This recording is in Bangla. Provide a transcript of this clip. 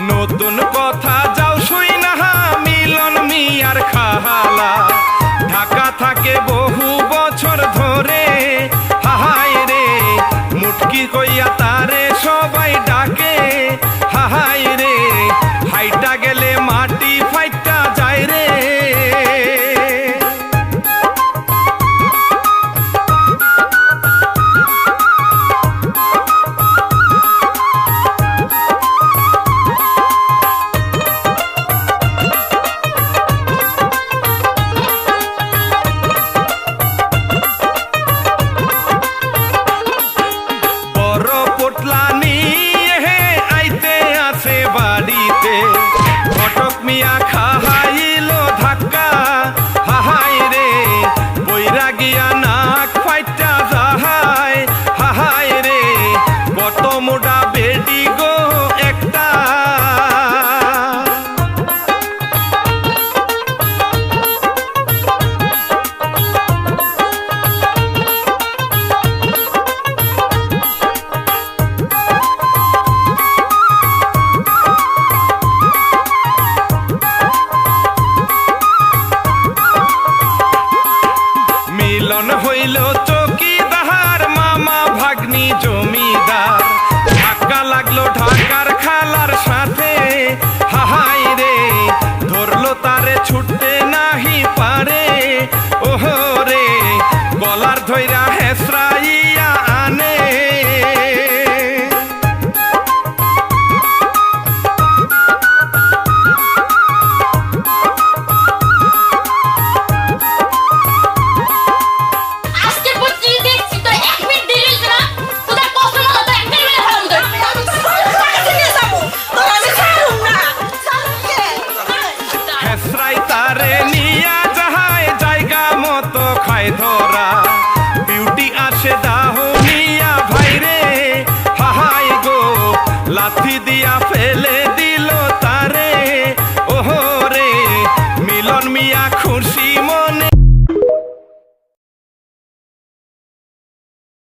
নতুন কথা যাও শুই না মিলন মিয়ার খালা ঢাকা থাকে বহু বছর ধরে হাহায় রে মুটকি কইয়া তারে সবাই ডাকে হাহায় রে হাইটা গেলে মাটি ফাইটা যায় রে ঘটক মিয়া খাহাইল ধাক্কা হাহায় রে বইরা গিয়া নাক ফাইটা যাহায় হাহায় রে কত মোটা বেডি গো একটা মিলন হইল চৌকিদার মামা ভাগ্নি জমিদার ধাক্কা লাগলো ঢাকার খালার সাথে হাহায় রে ধরলো তারে ছুটতে নাহি পারে ওহো রে গলার ধইরা হেসরাইয়া আনে তারে নিয়া যাহায় জায়গা মতো খায় ধরা বিউটি আসে দাহনিয়া ভাইরে হাহায় গো লাথি দিয়া ফেলে দিল তারে ওহো রে মিলন মিয়া খুশি